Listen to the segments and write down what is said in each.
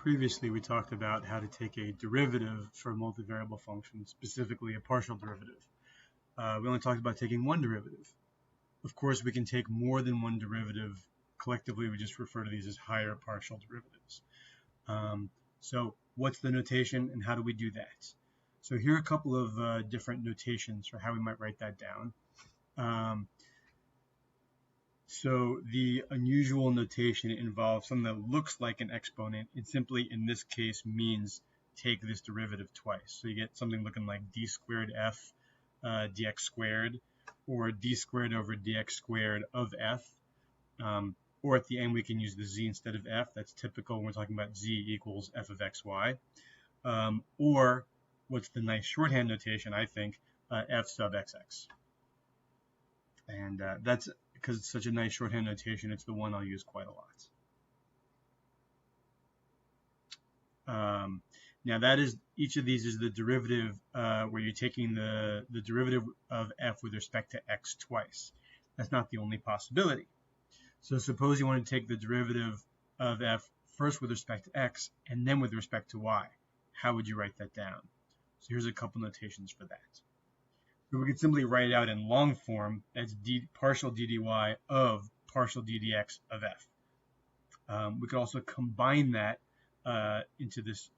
Previously, we talked about how to take a derivative for a multivariable function, specifically a partial derivative. We only talked about taking one derivative. Of course, we can take more than one derivative. Collectively, we just refer to these as higher partial derivatives. So what's the notation and how do we do that? So here are a couple of different notations for how we might write that down. So the unusual notation involves something that looks like an exponent. It simply, in this case, means take this derivative twice. So you get something looking like d squared f dx squared, or d squared over dx squared of f. Or at the end, we can use the z instead of f. That's typical when we're talking about z equals f of xy. Or what's the nice shorthand notation, I think, f sub xx. And that's because it's such a nice shorthand notation, it's the one I'll use quite a lot. Now that is, each of these is the derivative where you're taking the derivative of f with respect to x twice. That's not the only possibility. So suppose you want to take the derivative of f first with respect to x and then with respect to y. How would you write that down? So here's a couple notations for that. So we could simply write it out in long form. That's partial d dy of partial d dx of f. We could also combine that into this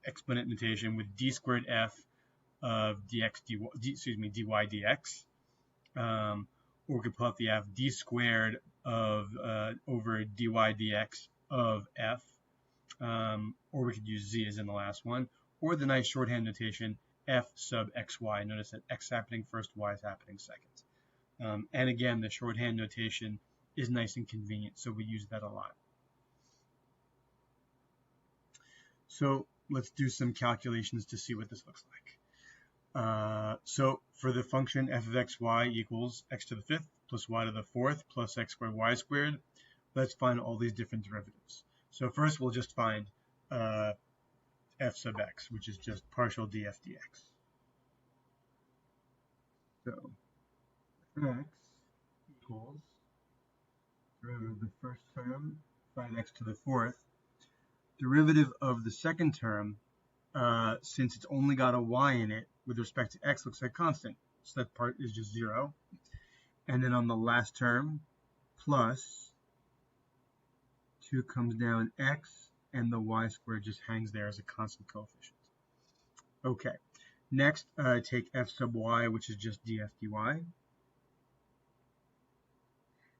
exponent notation with d squared f of dx dy dx. Or we could pull out the f d squared of over dy dx of f. Or we could use z as in the last one. Or the nice shorthand notation f sub xy. Notice that x happening first, y is happening second. And again, the shorthand notation is nice and convenient, so we use that a lot. So let's do some calculations to see what this looks like. So for the function f of xy equals x to the fifth plus y to the fourth plus x squared y squared, let's find all these different derivatives. So first we'll just find f sub x, which is just partial df dx. So x equals derivative of the first term, 5x to the fourth. Derivative of the second term, since it's only got a y in it, with respect to x looks like constant. So that part is just 0. And then on the last term, plus 2 comes down x, and the y squared just hangs there as a constant coefficient. Okay, next take f sub y, which is just df dy.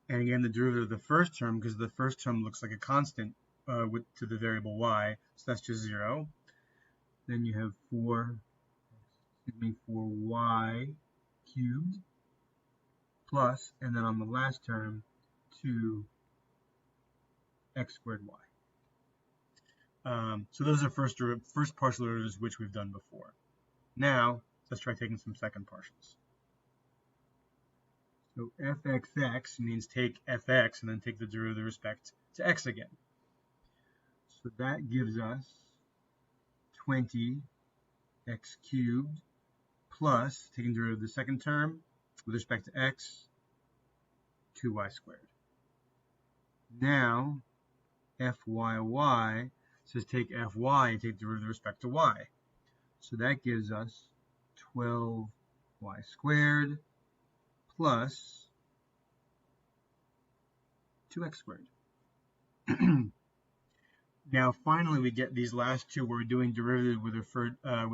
And again, the derivative of the first term, because the first term looks like a constant to the variable y, so that's just 0. Then you have 4y cubed plus, and then on the last term, 2x squared y. So those are first partial derivatives which we've done before. Now, let's try taking some second partials. So fxx means take fx and then take the derivative with respect to x again. So that gives us 20x cubed plus, taking the derivative of the second term with respect to x, 2y squared. Now, fyy says take fy and take the derivative with respect to y. So that gives us 12y squared plus 2x squared. Now, finally, we get these last two where we're doing derivative with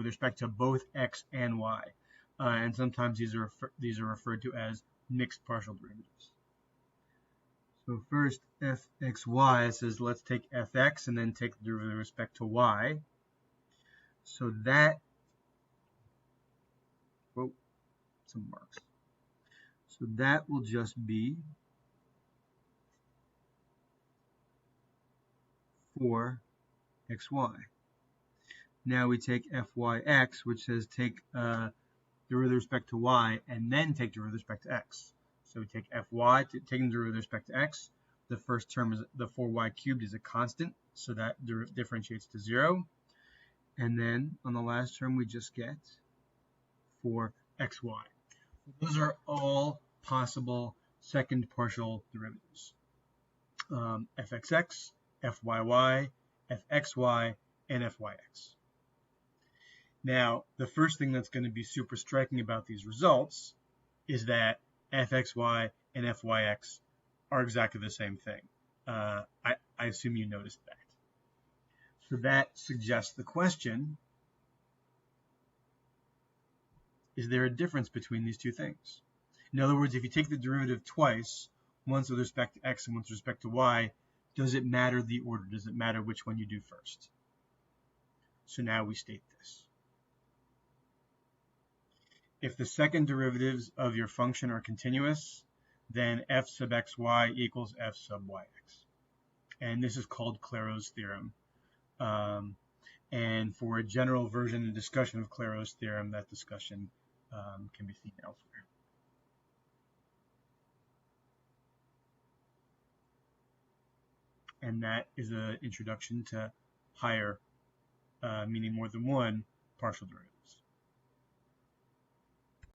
respect to both x and y. And sometimes these are referred to as mixed partial derivatives. So first, fxy says let's take fx and then take the derivative with respect to y. So that, some marks. So that will just be 4xy. Now we take fyx, which says take derivative with respect to y and then take derivative with respect to x. So we take fy, taking the derivative with respect to x. The first term is the 4y cubed is a constant, so that differentiates to 0. And then on the last term, we just get 4xy. Those are all possible second partial derivatives. Fxx, fyy, fxy, and fyx. Now, the first thing that's going to be super striking about these results is that fxy and fyx are exactly the same thing. I assume you noticed that. So that suggests the question, is there a difference between these two things? In other words, if you take the derivative twice, once with respect to x and once with respect to y, does it matter the order? Does it matter which one you do first? So now we state this. If the second derivatives of your function are continuous, then f sub xy equals f sub yx. And this is called Claro's theorem. And for a general version and discussion of Claro's theorem, that discussion can be seen elsewhere. And that is an introduction to higher, meaning more than one, partial derivatives.